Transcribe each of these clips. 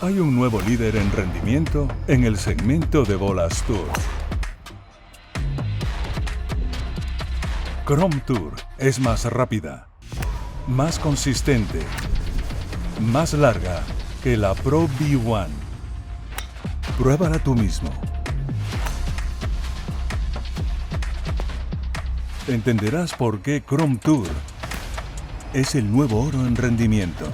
Hay un nuevo líder en rendimiento en el segmento de bolas Tour. Chrome Tour es más rápida, más consistente, más larga que la Pro V1. Pruébala tú mismo. Entenderás por qué Chrome Tour es el nuevo oro en rendimiento.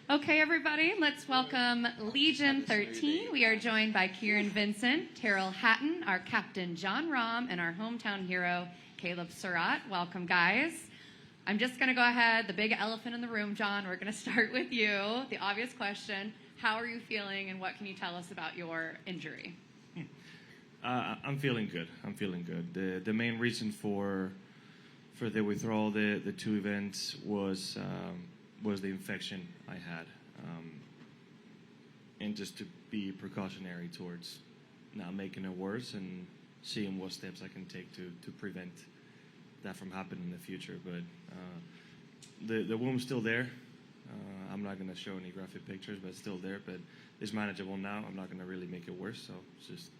Okay, everybody, let's welcome Legion 13. We are joined by Kieran Vincent, Terrell Hatton, our captain Jon Rahm, and our hometown hero Caleb Surratt. Welcome, guys. I'm just going to go ahead, the big elephant in the room, Jon, we're going to start with you. The obvious question, how are you feeling and what can you tell us about your injury? I'm feeling good. I'm feeling good. The main reason for the withdrawal, the two events was the infection I had, and just to be precautionary towards not making it worse and seeing what steps I can take to prevent that from happening in the future. But the wound's still there. I'm not going to show any graphic pictures, but it's still there. But it's manageable now. I'm not going to really make it worse. So it's just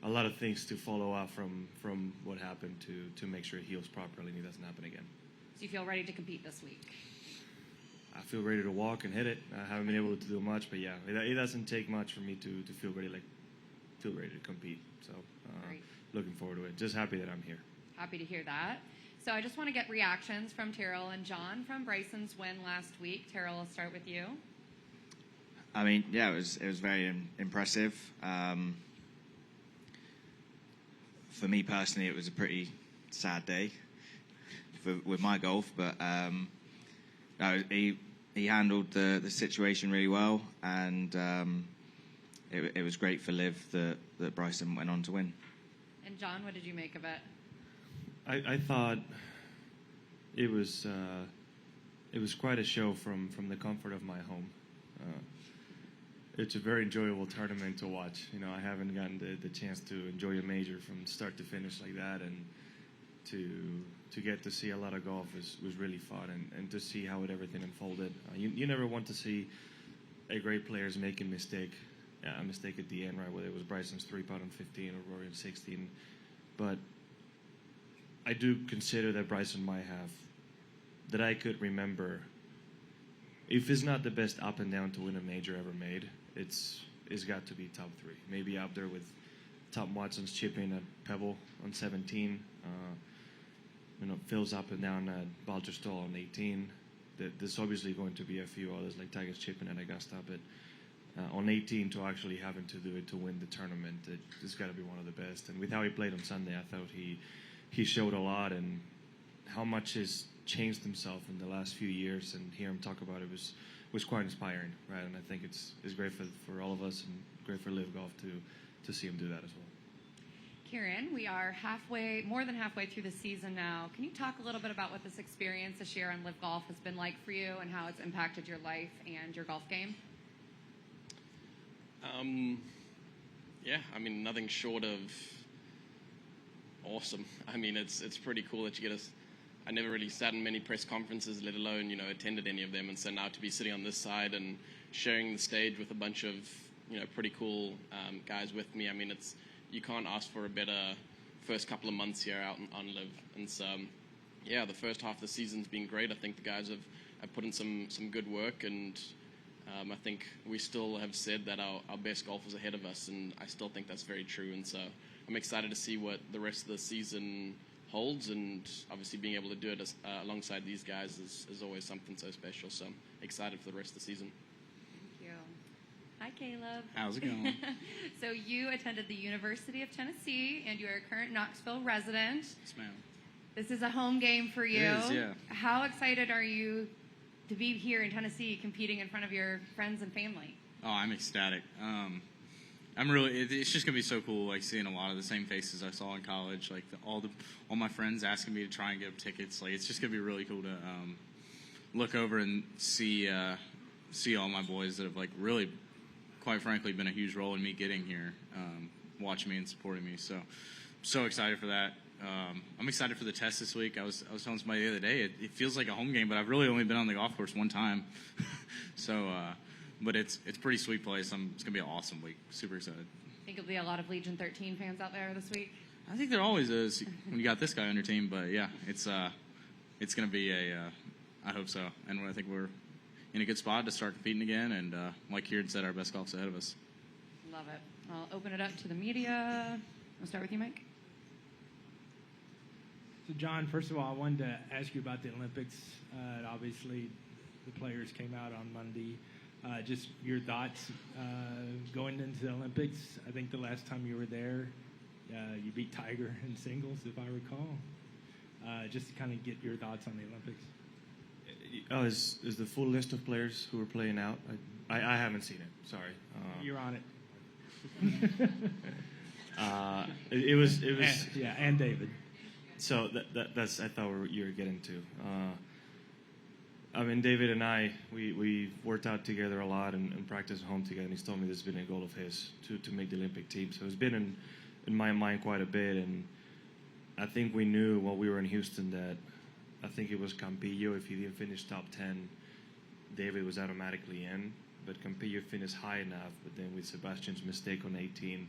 a lot of things to follow up from what happened to make sure it heals properly and it doesn't happen again. So you feel ready to compete this week? I feel ready to walk and hit it. I haven't been able to do much, but yeah, it doesn't take much for me to feel ready to compete. So looking forward to it. Just happy that I'm here. Happy to hear that. So I just want to get reactions from Terrell and Jon from Bryson's win last week. Terrell, I'll start with you. I mean, yeah, it was very impressive. For me personally, it was a pretty sad day with my golf, but no, he handled the situation really well, and it was great for LIV that Bryson went on to win. And Jon, what did you make of it? I thought it was quite a show from the comfort of my home. It's a very enjoyable tournament to watch. You know, I haven't gotten the chance to enjoy a major from start to finish like that, and to get to see a lot of golf was really fun, and to see how everything unfolded. You never want to see a great players make a mistake at the end, right? Whether it was Bryson's 3-putt on 15 or Rory on 16, but I do consider that Bryson might have, that I could remember, if it's not the best up and down to win a major ever made, it's got to be top 3. Maybe up there with Tom Watson's chipping at Pebble on 17. You know, Phil's up and down at Balterstall on 18. There's obviously going to be a few others like Tiger's chipping at Augusta, but on 18 to actually having to do it to win the tournament, it's got to be one of the best. And with how he played on Sunday, I thought he showed a lot, and how much he's changed himself in the last few years, and hear him talk about it was quite inspiring, right? And I think it's great for all of us and great for LIV Golf to see him do that as well. Kieran, we are more than halfway through the season now. Can you talk a little bit about what this experience this year on LIV Golf has been like for you and how it's impacted your life and your golf game? Yeah, I mean, nothing short of awesome. I mean, it's pretty cool that you get I never really sat in many press conferences, let alone, you know, attended any of them. And so now to be sitting on this side and sharing the stage with a bunch of, you know, pretty cool guys with me. I mean, you can't ask for a better first couple of months here out on LIV. And so, yeah, the first half of the season's been great. I think the guys have put in some good work, and I think we still have said that our best golf is ahead of us, and I still think that's very true. And so I'm excited to see what the rest of the season holds, and obviously being able to do it alongside these guys is always something so special. So I'm excited for the rest of the season. Thank you. Hi, Caleb. How's it going? So you attended the University of Tennessee, and you're a current Knoxville resident. Yes, ma'am. This is a home game for you. It is, yeah. How excited are you to be here in Tennessee competing in front of your friends and family? Oh, I'm ecstatic. It's just gonna be so cool, like seeing a lot of the same faces I saw in college, like all my friends asking me to try and get tickets. Like, it's just gonna be really cool to look over and see all my boys that have, like, really, quite frankly, been a huge role in me getting here, watching me and supporting me. So excited for that. I'm excited for the test this week. I was telling somebody the other day, it feels like a home game, but I've really only been on the golf course one time. but it's a pretty sweet place. It's gonna be an awesome week. Super excited. Think there'll be a lot of Legion 13 fans out there this week. I think there always is when you got this guy on your team, but yeah, it's gonna be I hope so, and I think we're in a good spot to start competing again, and like Kieran said, our best golf's ahead of us. Love it. I'll open it up to the media. We'll start with you, Mike. So, John, first of all, I wanted to ask you about the Olympics. Obviously, the players came out on Monday. Just your thoughts going into the Olympics. I think the last time you were there, you beat Tiger in singles, if I recall. Just to kind of get your thoughts on the Olympics. Oh, is the full list of players who were playing out? I haven't seen it. Sorry. You're on it. It was. And David. So that's I thought you were getting to. I mean, David and I, we worked out together a lot and practiced at home together. And he's told me this has been a goal of his to make the Olympic team. So it's been in my mind quite a bit. And I think we knew while we were in Houston that I think it was Campillo. If he didn't finish top 10, David was automatically in. But Campillo finished high enough. But then with Sebastian's mistake on 18,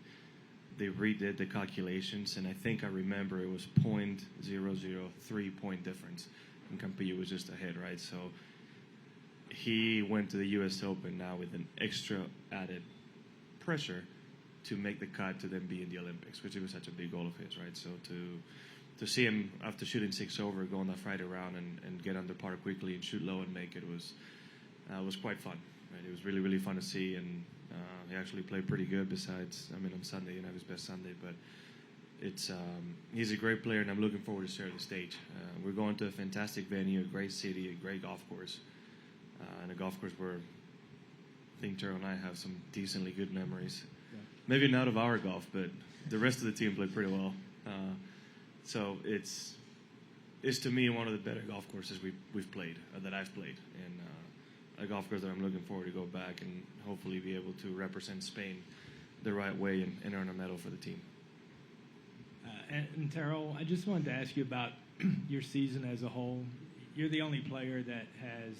they redid the calculations. And I think I remember it was 0.003 point difference. And Campillo was just ahead, right? So he went to the U.S. Open now with an extra added pressure to make the cut to then be in the Olympics, which was such a big goal of his, right? So to see him after shooting 6 over, go on that Friday round and get under par quickly and shoot low and make it was quite fun, right? It was really, really fun to see, and he actually played pretty good besides, I mean, on Sunday, you know, his best Sunday, but he's a great player, and I'm looking forward to sharing the stage. We're going to a fantastic venue, a great city, a great golf course, and a golf course where I think Terrell and I have some decently good memories. Yeah. Maybe not of our golf, but the rest of the team played pretty well. So it's to me one of the better golf courses we've played, that I've played, and a golf course that I'm looking forward to go back and hopefully be able to represent Spain the right way and earn a medal for the team. And Terrell, I just wanted to ask you about your season as a whole. You're the only player that has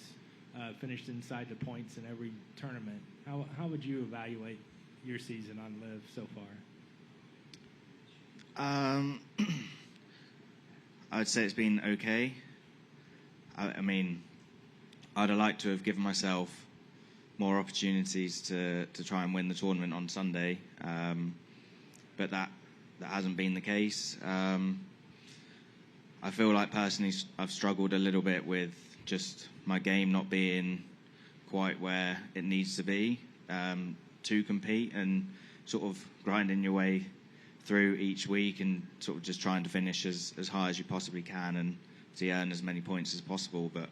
finished inside the points in every tournament. How would you evaluate your season on LIV so far? I would say it's been okay. I mean, I'd have liked to have given myself more opportunities to try and win the tournament on Sunday, but that hasn't been the case. I feel like personally I've struggled a little bit with just my game not being quite where it needs to be to compete, and sort of grinding your way through each week and sort of just trying to finish as high as you possibly can and to earn as many points as possible. But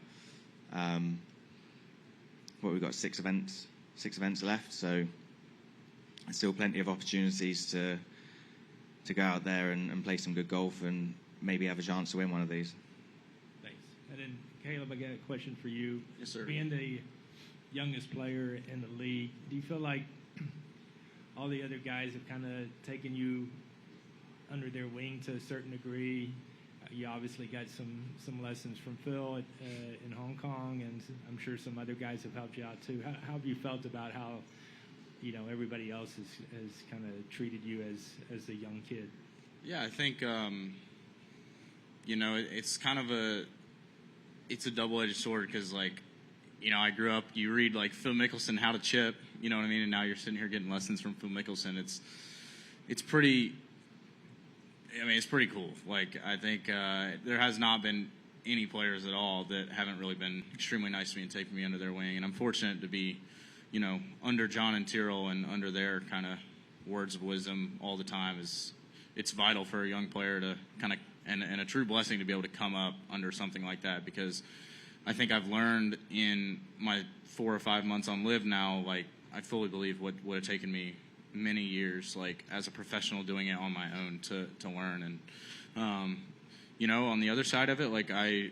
we've got six events left, so there's still plenty of opportunities to go out there and play some good golf and maybe have a chance to win one of these. Thanks. And then, Caleb, I got a question for you. Yes, sir. Being the youngest player in the league, do you feel like all the other guys have kind of taken you under their wing to a certain degree? You obviously got some lessons from Phil in Hong Kong, and I'm sure some other guys have helped you out too. How have you felt about how, you know, everybody else has kind of treated you as a young kid? Yeah, I think you know, it's kind of a double-edged sword, because, like, you know, I grew up, you read like Phil Mickelson, How to Chip, you know what I mean, and now you're sitting here getting lessons from Phil Mickelson. It's pretty, I mean, it's pretty cool. Like, I think there has not been any players at all that haven't really been extremely nice to me and taken me under their wing, and I'm fortunate to be, you know, under John and Tyrrell and under their kind of words of wisdom all the time. It's vital for a young player to kind of, and a true blessing to be able to come up under something like that, because I think I've learned in my 4 or 5 months on LIV now, like, I fully believe what would have taken me many years, like, as a professional doing it on my own to learn. And, you know, on the other side of it, like, I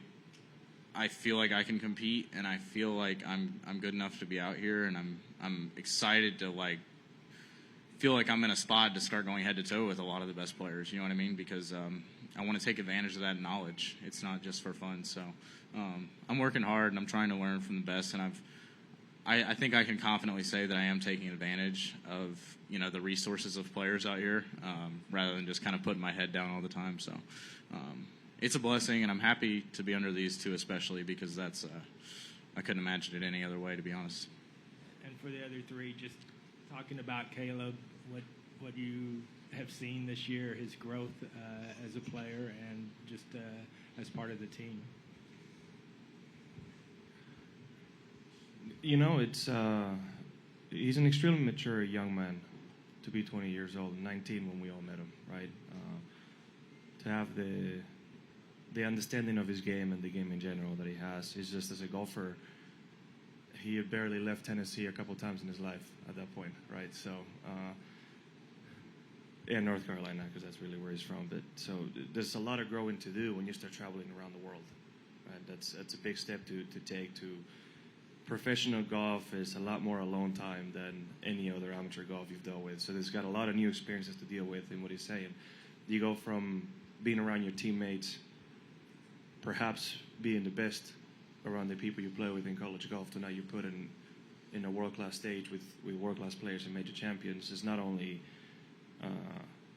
feel like I can compete, and I feel like I'm good enough to be out here, and I'm excited to, like, feel like I'm in a spot to start going head to toe with a lot of the best players, you know what I mean? Because I want to take advantage of that knowledge. It's not just for fun. So I'm working hard, and I'm trying to learn from the best, and I think I can confidently say that I am taking advantage of, you know, the resources of players out here, rather than just kind of putting my head down all the time. So it's a blessing, and I'm happy to be under these two, especially because that's I couldn't imagine it any other way, to be honest. And for the other three, just talking about Caleb, what you have seen this year, his growth as a player and just as part of the team. You know, he's an extremely mature young man to be 20 years old, 19 when we all met him, right? To have the understanding of his game and the game in general that he has. He's just, as a golfer, he had barely left Tennessee a couple times in his life at that point, right? So, and North Carolina, because that's really where he's from. But so there's a lot of growing to do when you start traveling around the world, right? That's a big step to take to. Professional golf is a lot more alone time than any other amateur golf you've dealt with. So there's got a lot of new experiences to deal with in what he's saying. You go from being around your teammates, perhaps being the best around the people you play with in college golf, to now you put in a world-class stage with world-class players and major champions. Is not only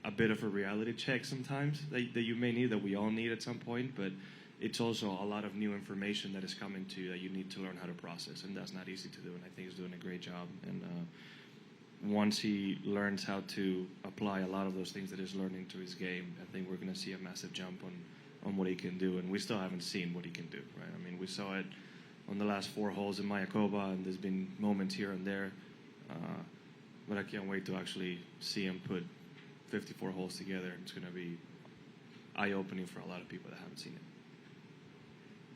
a bit of a reality check sometimes that you may need, that we all need at some point, but it's also a lot of new information that is coming to you that you need to learn how to process, and that's not easy to do, and I think he's doing a great job. And once he learns how to apply a lot of those things that he's learning to his game, I think we're going to see a massive jump on what he can do, and we still haven't seen what he can do, right? I mean, we saw it on the last 4 holes in Mayakoba, and there's been moments here and there, but I can't wait to actually see him put 54 holes together. It's going to be eye-opening for a lot of people that haven't seen it.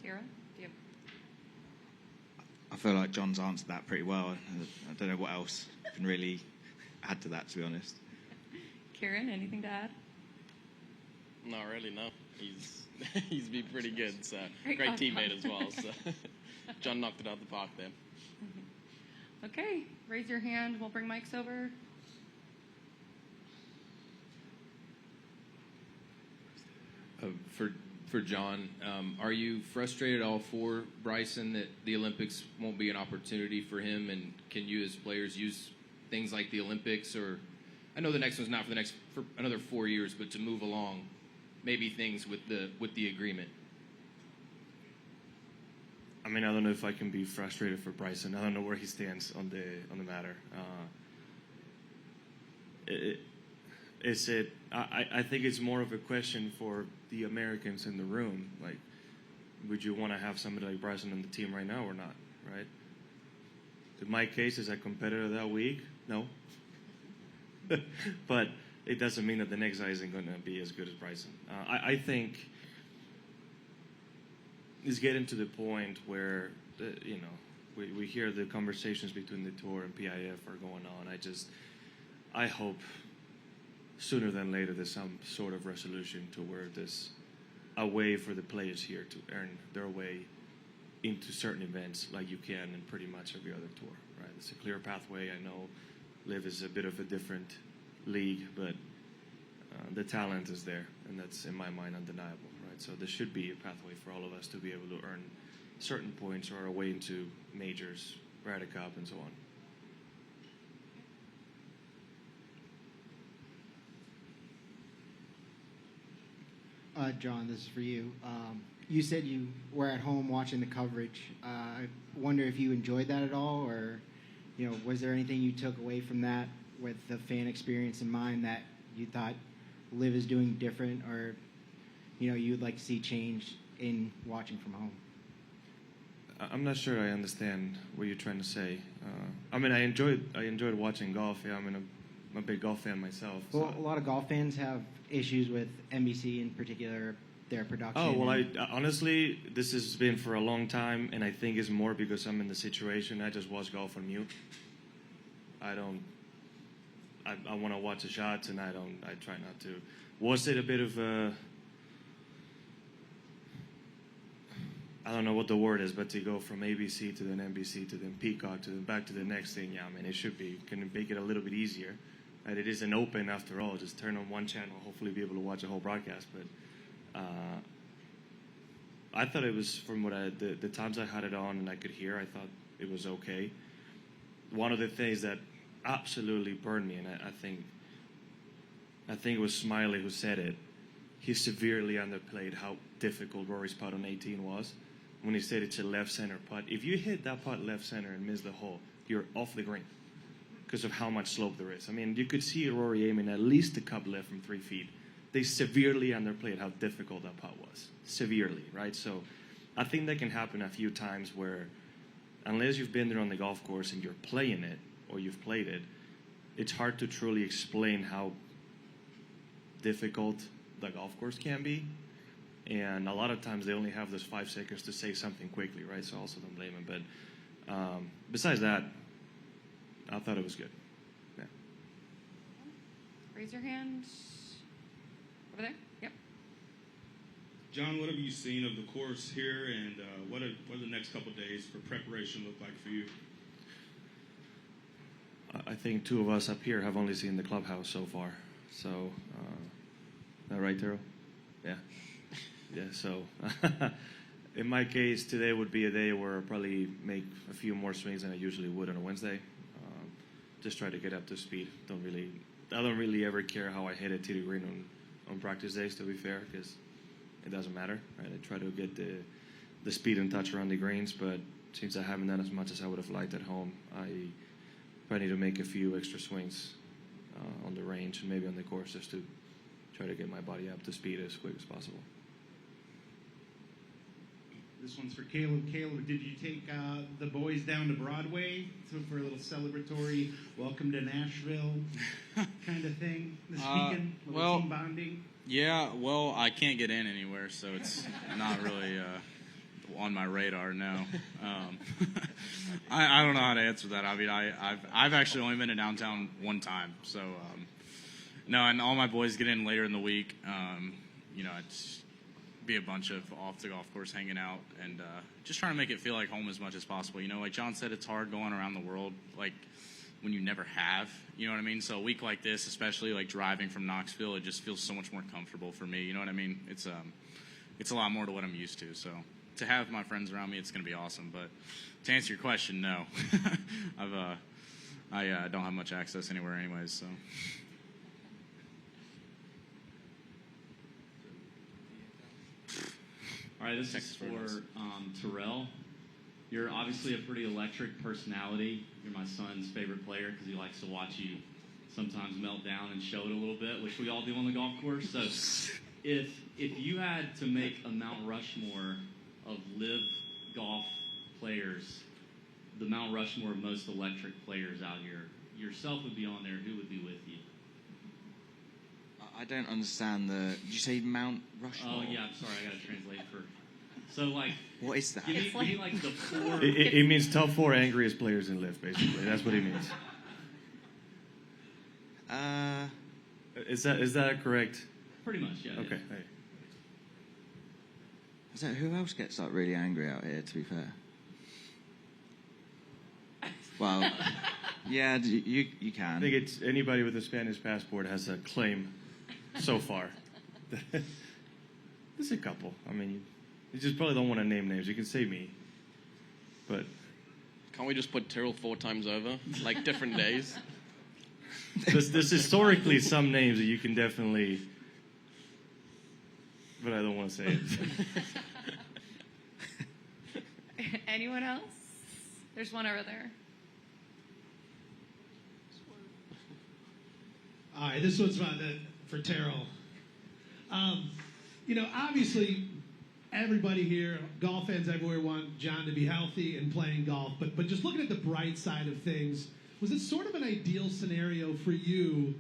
Tara, do you I feel like John's answered that pretty well. I don't know what else I can really add to that, to be honest. Kieran, anything to add? Not really, no. He's been pretty good. So great on. teammate as well. So John knocked it out the park there. Okay, raise your hand. We'll bring mics over. For John, are you frustrated at all for Bryson that the Olympics won't be an opportunity for him? And can you, as players, use things like the Olympics, or I know the next one's not for another 4 years, but to move along, maybe things with the agreement? I mean, I don't know if I can be frustrated for Bryson. I don't know where he stands on the matter. I think it's more of a question for the Americans in the room. Like, would you want to have somebody like Bryson on the team right now or not, right? In my case, is I competitor that week? No. But it doesn't mean that the next guy isn't going to be as good as Bryson. I think it's getting to the point where, we hear the conversations between the tour and PIF are going on. I hope sooner than later there's some sort of resolution to where there's a way for the players here to earn their way into certain events like you can in pretty much every other tour, right? It's a clear pathway. I know LIV is a bit of a different league, but the talent is there, and that's, in my mind, undeniable, right? So there should be a pathway for all of us to be able to earn certain points or a way into majors, Ryder Cup, and so on. John, this is for you. You said you were at home watching the coverage. I wonder if you enjoyed that at all, or was there anything you took away from that with the fan experience in mind that you thought LIV is doing different, or you'd like to see change in watching from home? I'm not sure I understand what you're trying to say. I mean, I enjoyed watching golf. Yeah, I'm a big golf fan myself. Well, a lot of golf fans have issues with NBC in particular, their production. Oh, well, honestly, this has been for a long time, and I think it's more because I'm in the situation. I just watch golf on mute. I want to watch the shots, and I try not to. Was it a bit of a, I don't know what the word is, but to go from ABC to then NBC to then Peacock to then back to the next thing, yeah, I mean, it should be, can make it a little bit easier. And it isn't open after all. Just turn on one channel, hopefully be able to watch a whole broadcast. But I thought it was, from what the times I had it on and I could hear, I thought it was okay. one of the things that absolutely burned me, and I think it was Smiley who said it, he severely underplayed how difficult Rory's putt on 18 was when he said it's a left center putt. If you hit that putt left center and miss the hole, you're off the green because of how much slope there is. I mean, you could see Rory aiming at least a cup left from 3 feet. They severely underplayed how difficult that putt was. Severely, right? So I think that can happen a few times where, unless you've been there on the golf course and you're playing it or you've played it, it's hard to truly explain how difficult the golf course can be. And a lot of times they only have those 5 seconds to say something quickly, right? So I also don't blame them. But besides that, I thought it was good. Yeah. Raise your hand. Over there. Yep. John, what have you seen of the course here, and what are the next couple of days for preparation look like for you? I think 2 of us up here have only seen the clubhouse so far. So, is that right, Terrell? Yeah. Yeah, so in my case, today would be a day where I'll probably make a few more swings than I usually would on a Wednesday. Just try to get up to speed. I don't really ever care how I hit it to the green on practice days, to be fair, because it doesn't matter. Right? I try to get the speed and touch around the greens, but since I haven't done as much as I would have liked at home, I probably need to make a few extra swings on the range and maybe on the course just to try to get my body up to speed as quick as possible. This one's for Caleb. Caleb, did you take the boys down to Broadway for a little celebratory welcome to Nashville kind of thing this weekend? Well, team bonding? Yeah, well, I can't get in anywhere, so it's not really on my radar, no. I don't know how to answer that. I mean, I've actually only been to downtown one time, so no, and all my boys get in later in the week. You know, it's be a bunch of off the golf course hanging out and just trying to make it feel like home as much as possible. You know, like John said, it's hard going around the world like when you never have, you know what I mean? So a week like this, especially like driving from Knoxville, it just feels so much more comfortable for me. You know what I mean? It's a lot more to what I'm used to. So to have my friends around me, it's going to be awesome. But to answer your question, no, I don't have much access anywhere anyways. So. All right, this is for Terrell. You're obviously a pretty electric personality. You're my son's favorite player because he likes to watch you sometimes melt down and show it a little bit, which we all do on the golf course. So if you had to make a Mount Rushmore of LIV Golf players, the Mount Rushmore of most electric players out here, yourself would be on there. Who would be with you? I don't understand did you say Mount Rushmore? Oh, yeah, I'm sorry, I got to translate for... So, like... What is that? Give me like the 4... It means top 4 angriest players in LIV, basically. That's what it means. Is that correct? Pretty much, yeah. Okay. Yeah. Hey. Is that who else gets like really angry out here? To be fair. Well, yeah, you can. I think it's anybody with a Spanish passport has a claim so far. There's a couple. I mean, you just probably don't want to name names. You can say me, but Can't we just put Terrell 4 times over, like different days? there's historically some names that you can definitely, but I don't want to say it. Anyone else? There's one over there. All right, this one's for Terrell. You know, obviously, everybody here, golf fans everywhere, want Jon to be healthy and playing golf. But just looking at the bright side of things, was it sort of an ideal scenario for you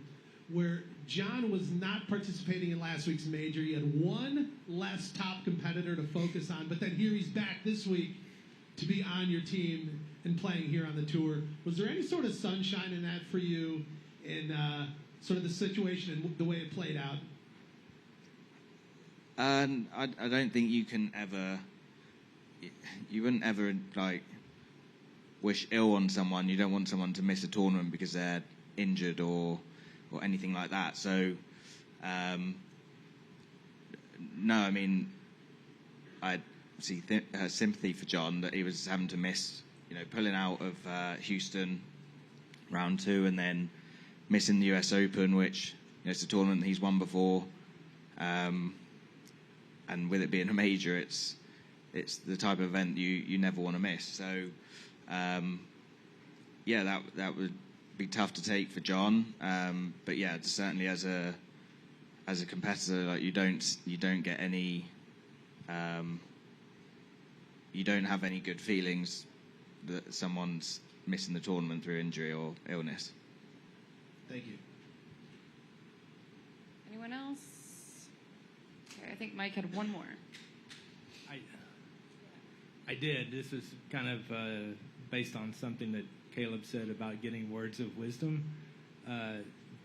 where Jon was not participating in last week's major? He had one less top competitor to focus on, but then here he's back this week to be on your team and playing here on the tour. Was there any sort of sunshine in that for you in sort of the situation and the way it played out? I don't think you can ever. You wouldn't ever like wish ill on someone. You don't want someone to miss a tournament because they're injured or anything like that. So, no, I mean, I see sympathy for Jon that he was having to miss, pulling out of Houston round 2, and then missing the US Open, which it's a tournament he's won before, and with it being a major, it's the type of event you never want to miss. So yeah, that would be tough to take for Jon, but yeah, certainly as a competitor, like you don't get any you don't have any good feelings that someone's missing the tournament through injury or illness. Thank you. Anyone else? Okay, I think Mike had one more. I did. This is kind of based on something that Caleb said about getting words of wisdom.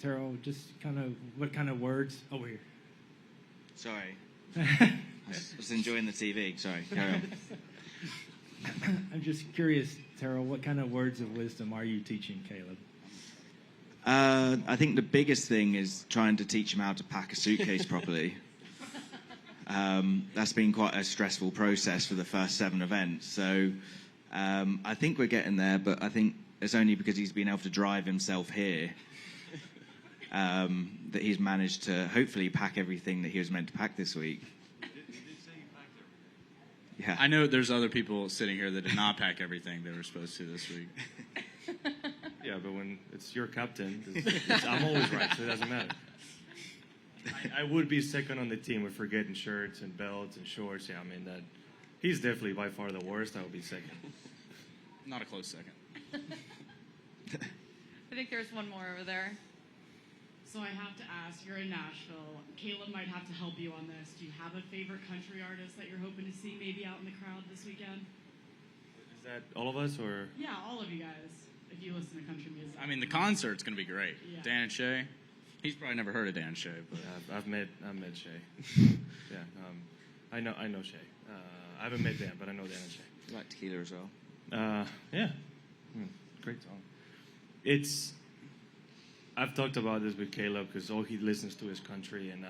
Terrell, just kind of what kind of words over here? Sorry. I was enjoying the TV. Sorry. Carry on. I'm just curious, Terrell, what kind of words of wisdom are you teaching Caleb? I think the biggest thing is trying to teach him how to pack a suitcase properly. That's been quite a stressful process for the first 7 events. So I think we're getting there, but I think it's only because he's been able to drive himself here that he's managed to hopefully pack everything that he was meant to pack this week. Yeah. I know there's other people sitting here that did not pack everything they were supposed to this week. Yeah, but when it's your captain, I'm always right, so it doesn't matter. I would be second on the team with forgetting shirts and belts and shorts. Yeah, I mean, he's definitely by far the worst. I would be second. Not a close second. I think there's one more over there. So I have to ask, you're in Nashville. Caleb might have to help you on this. Do you have a favorite country artist that you're hoping to see maybe out in the crowd this weekend? Is that all of us, or? Yeah, all of you guys, if you listen to country music. I mean, the concert's going to be great. Yeah. Dan and Shay. He's probably never heard of Dan and Shay. But Yeah, I've met Shay. Yeah, I know Shay. I haven't met Dan, but I know Dan and Shay. You like tequila as well? Yeah. Great song. I've talked about this with Caleb because all he listens to is country, and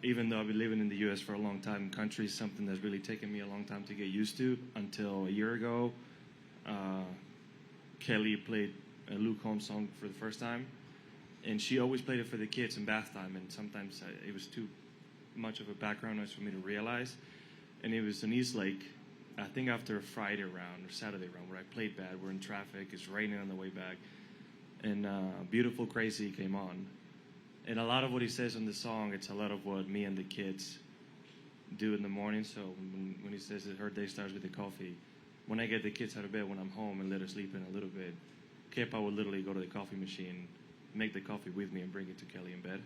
even though I've been living in the U.S. for a long time, country is something that's really taken me a long time to get used to. Until a year ago, Kelly played a Luke Combs song for the first time, and she always played it for the kids in bath time, and sometimes it was too much of a background noise for me to realize. And it was in East Lake, I think after a Friday round or Saturday round where I played bad. We're in traffic, it's raining on the way back, and Beautiful Crazy came on. And a lot of what he says in the song, it's a lot of what me and the kids do in the morning. So when he says that her day starts with the coffee, when I get the kids out of bed when I'm home and let her sleep in a little bit, Kepa would literally go to the coffee machine, make the coffee with me, and bring it to Kelly in bed.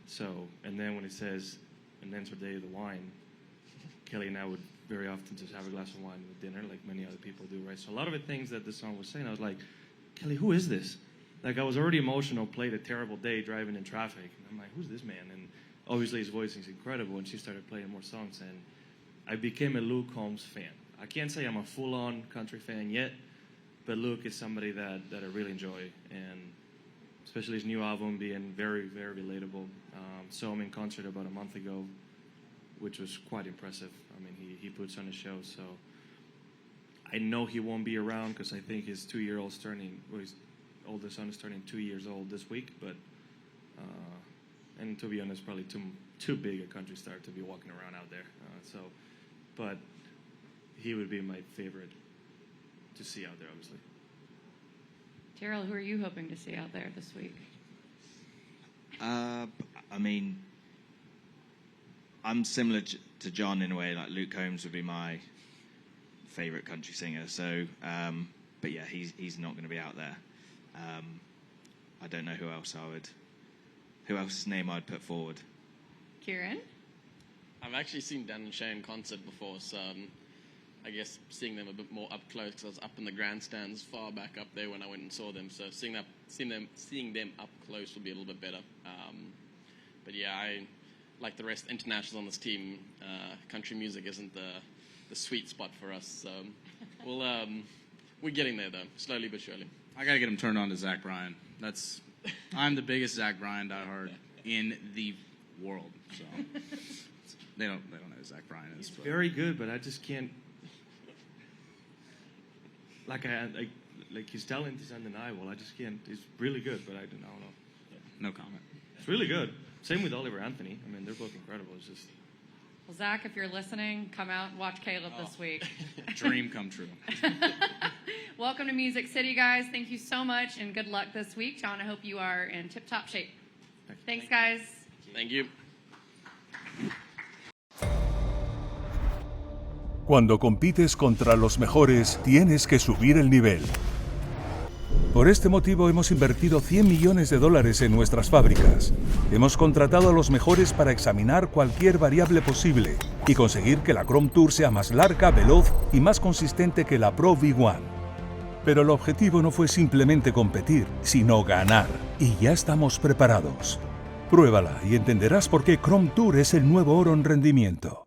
So, and then when it says, and then's her day of the wine, Kelly and I would very often just have a glass of wine with dinner, like many other people do, right? So a lot of the things that the song was saying, I was like, Kelly, who is this? Like, I was already emotional, played a terrible day driving in traffic. And I'm like, who's this man? And obviously his voice is incredible, and she started playing more songs, and I became a Luke Combs fan. I can't say I'm a full-on country fan yet, but Luke is somebody that I really enjoy, and especially his new album being very, very relatable. Saw him in concert about a month ago, which was quite impressive. I mean, he puts on a show, so I know he won't be around because I think his 2-year-old's turning, well, his oldest son is turning 2 years old this week, but and to be honest, probably too big a country star to be walking around out there. But he would be my favorite to see out there, obviously. Terrell, who are you hoping to see out there this week? I mean, I'm similar to Jon in a way. Like, Luke Combs would be my favorite country singer. So, but yeah, he's not going to be out there. I don't know who else's name I'd put forward. Kieran? I've actually seen Dan and Shay in concert before, so I guess seeing them a bit more up close, because I was up in the grandstands far back up there when I went and saw them. So seeing them up close will be a little bit better. But yeah, I like the rest internationals on this team. Country music isn't the sweet spot for us, so we're getting there though, slowly but surely. I gotta get him turned on to Zach Bryan. I'm the biggest Zach Bryan diehard in the world. So they don't know who Zach Bryan is. He's very good, but I just can't. Like like his talent is undeniable. I just can't. He's really good, but I don't know. No comment. It's really good. Same with Oliver Anthony. I mean, they're both incredible. It's just. Well, Zach, if you're listening, come out and watch Caleb this week. Dream come true. Welcome to Music City, guys. Thank you so much, and good luck this week. John, I hope you are in tip-top shape. Thanks, guys. Thank you. Cuando compites contra los mejores, tienes que subir el nivel. Por este motivo hemos invertido $100 millones en nuestras fábricas. Hemos contratado a los mejores para examinar cualquier variable posible y conseguir que la Chrome Tour sea más larga, veloz y más consistente que la Pro V1. Pero el objetivo no fue simplemente competir, sino ganar. Y ya estamos preparados. Pruébala y entenderás por qué Chrome Tour es el nuevo oro en rendimiento.